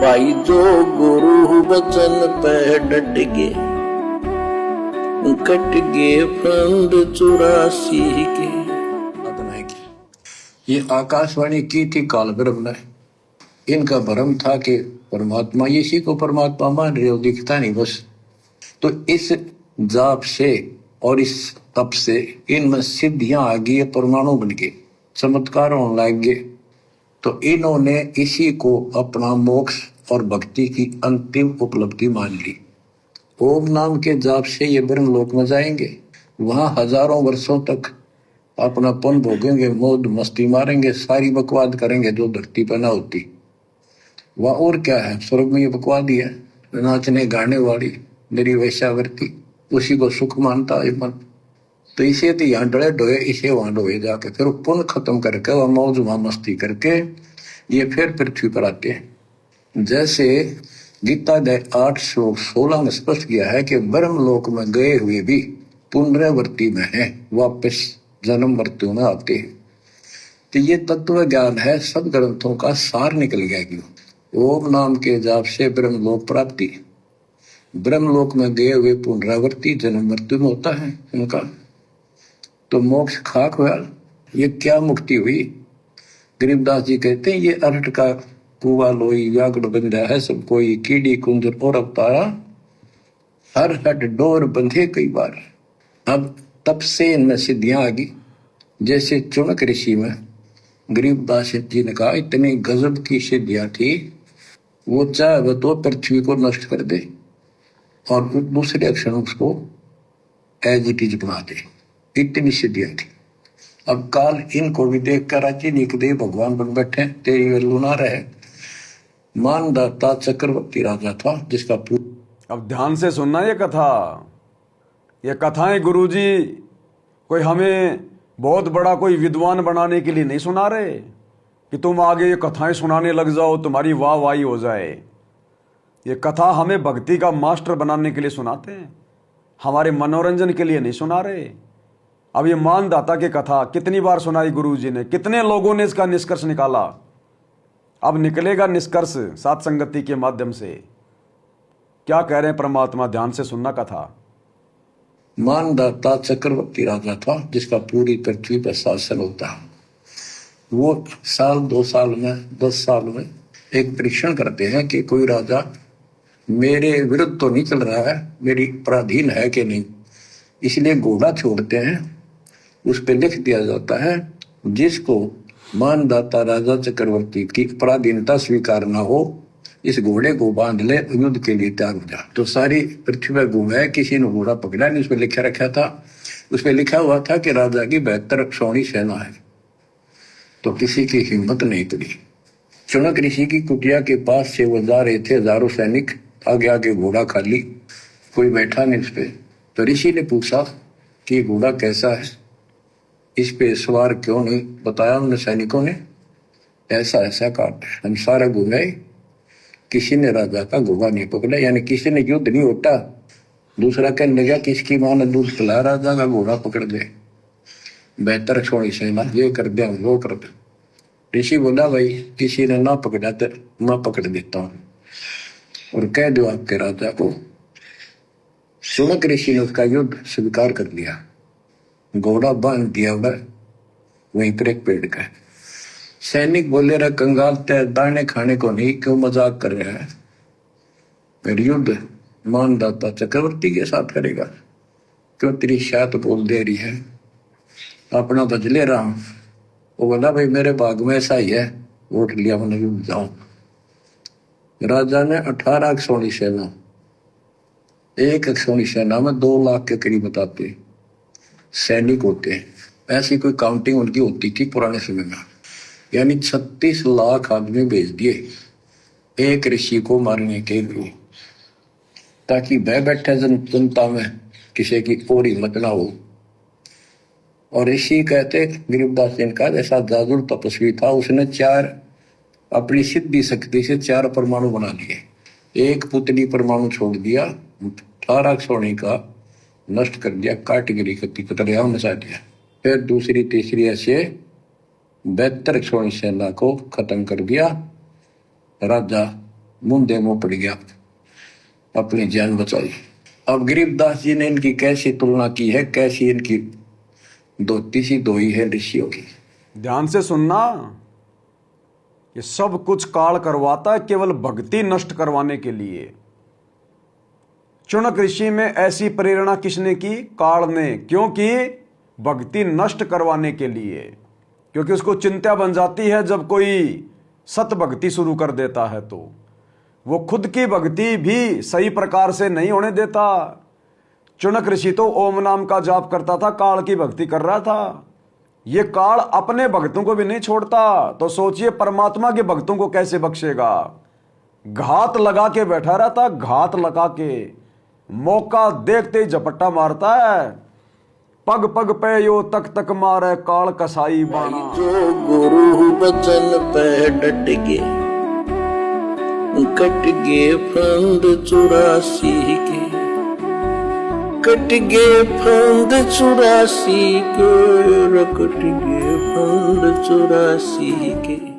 भाई जो गुरु वचन पे डट गए, कट गए फंद 84 के। ये आकाशवाणी की थी काल ब्रह्म ने। इनका भ्रम था कि परमात्मा, इसी को परमात्मा मान रहे हो, दिखता नहीं बस। तो इस जाप से और इस तप से इनमें सिद्धियां आ गई, परमाणु बन गए, चमत्कार होने लग गए। तो इन्होंने इसी को अपना मोक्ष और भक्ति की अंतिम उपलब्धि मान ली। ओम नाम के जाप से ये ब्रह्मलोक में जाएंगे, वहां हजारों वर्षों तक अपना पन भोगेंगे, मौज मस्ती मारेंगे, सारी बकवाद करेंगे जो धरती पर ना होती। वह और क्या है, स्वर्ग में ये बकवाद ही है, नाचने गाने वाली मेरी वैश्यावृत्ति, उसी को सुख मानता है मन। तो इसे तो यहाँ डरे डोए, इसे वहां डोए जाके फिर पुण्य खत्म करके वह मौज मस्ती करके ये फिर पृथ्वी पर आते हैं। जैसे गीता अध्याय 8:16 में स्पष्ट किया है कि ब्रह्मलोक में गए हुए भी पुनरावृत्ति में है, वापस जन्म मृत्यु में आते हैं। तो ये तत्व ज्ञान है, सब ग्रंथों का सार निकल गया कि ओम नाम के जाप से ब्रह्मलोक प्राप्ति, ब्रह्मलोक में गए हुए पुनरावृत्ति जन्म मृत्यु में होता है उनका। तो मोक्ष खाक हुआ, ये क्या मुक्ति हुई। गरीबदास जी कहते हैं ये अरट का कुआ लोई व्यागड़ बंधा है सब कोई, कीड़ी कुंजर और अवतारा हर हट डोर बंधे कई बार। अब तब से इनमें सिद्धियां आ गई। जैसे चुनक ऋषि में गरीबदास जी ने कहा इतनी गजब की सिद्धियां थी, वो चाहे वो तो पृथ्वी को नष्ट कर दे और दूसरे क्षण उसको एज इट इज बना दे, इतनी सिद्धियां थी। अब काल इनको भी देख कर राजी निकदे भगवान बन बैठे, तेरी वैल्यू ना रहे। मानदाता चक्रवर्ती राजा था जिसका अब ध्यान से सुनना ये कथा। ये कथाएं गुरुजी कोई हमें बहुत बड़ा कोई विद्वान बनाने के लिए नहीं सुना रहे कि तुम आगे ये कथाएं सुनाने लग जाओ, तुम्हारी वाह वाही हो जाए। ये कथा हमें भक्ति का मास्टर बनाने के लिए सुनाते हैं, हमारे मनोरंजन के लिए नहीं सुना रहे। अब ये मानदाता की कथा कितनी बार सुनाई गुरुजी ने, कितने लोगों ने इसका निष्कर्ष निकाला। अब निकलेगा निष्कर्ष सात संगति के माध्यम से। क्या कह रहे हैं परमात्मा, ध्यान से सुनना कथा। मानदाता चक्रवर्ती राजा था जिसका पूरी पृथ्वी पर शासन होता। वो साल 2 साल में 10 साल में एक परीक्षण करते हैं कि कोई राजा मेरे विरुद्ध तो नहीं चल रहा है, मेरी पराधीन है कि नहीं। इसलिए घोड़ा छोड़ते हैं, उस पर लिख दिया जाता है जिसको मानदाता राजा चक्रवर्ती की पराधीनता स्वीकार ना हो, इस घोड़े को बांध ले, युद्ध के लिए तैयार हो जा। तो सारी पृथ्वी पर घूमे, किसी ने घोड़ा पकड़ा नहीं। उस पर लिखा रखा था, उस पर लिखा हुआ था कि राजा की 72 सौणी सेना है। तो किसी की हिम्मत नहीं पड़ी। चुनक ऋषि की कुटिया के पास से वो जा रहे थे, हजारों सैनिक, आगे आगे घोड़ा खाली, कोई बैठा नहीं उस पे। तो ऋषि ने पूछा कि घोड़ा कैसा है, इस पे सवार क्यों नहीं। बताया उन सैनिकों ने, ऐसा ऐसा काट। हम सारा घूमे, किसी ने राजा का घोड़ा नहीं पकड़ा, यानी किसी ने युद्ध नहीं उठा। दूसरा कहने लगा किसकी मां ने दूध पिला, राजा का घोड़ा पकड़ दे, 72 सौणी सेना, ये कर दे वो कर दे। ऋषि बोला भाई किसी ने ना पकड़ा तो मैं पकड़ देता हूँ और कह दो आपके राजा को। सुनक ऋषि ने उसका युद्ध स्वीकार कर लिया, घोड़ा बांध दिया वहीं पर एक पेड़ का। सैनिक बोले रहा कंगाल तय दाने खाने को नहीं, क्यों मजाक कर रहा है, फिर युद्ध मानदाता चक्रवर्ती के साथ करेगा, क्यों तेरी शायद बोल दे रही है, अपना बदले रहा हूं। वो बोला भाई मेरे भाग में ऐसा ही है, वोट लिया मैंने युद्ध जाऊं। राजा ने 18 सौणी सेना, 1 सौणी सेना में 2 लाख के करीब बताते सैनिक होते हैं। ऐसी कोई काउंटिंग उनकी होती थी पुराने समय में, यानी 36 लाख आदमी भेज दिए एक ऋषि को मारने के लिए, ताकि वह बैठे जनता में किसी की और हिम्मत ना हो। और ऋषि कहते गरीबदास जी का जैसा जादू तपस्वी था, उसने 4 अपनी सिद्धि शक्ति से 4 परमाणु बना लिए। एक पुतली परमाणु छोड़ दिया, 18 सौणी का नष्ट कर दिया, कैटेगरी कतरिया नचा दिया। फिर दूसरी तीसरी ऐसे 72 सौणी सेना को खत्म कर दिया। राजा मुंदे मुंह पड़ गया, अपनी जान बचाई। अब गरीबदास जी ने इनकी कैसी तुलना की है, कैसी इनकी धोती सी धोई है ऋषियों की। ध्यान से सुनना, ये सब कुछ काल करवाता है केवल भक्ति नष्ट करवाने के लिए। चुनक ऋषि में ऐसी प्रेरणा किसने की? काल ने। क्योंकि भक्ति नष्ट करवाने के लिए, क्योंकि उसको चिंता बन जाती है जब कोई सत भक्ति शुरू कर देता है तो वो खुद की भक्ति भी सही प्रकार से नहीं होने देता। चुनक ऋषि तो ओम नाम का जाप करता था, काल की भक्ति कर रहा था। ये काल अपने भक्तों को भी नहीं छोड़ता, तो सोचिए परमात्मा के भक्तों को कैसे बख्शेगा। घात लगा के बैठा रहता, घात लगा के, मौका देखते ही झपट्टा मारता है। पग पग पे यो तक तक मारे काल कसाई बाणा। जो गुरु बचन पे डट गए, कट गए फंद 84 के, कट गए फंद 84 के, कट गए फंद 84 के।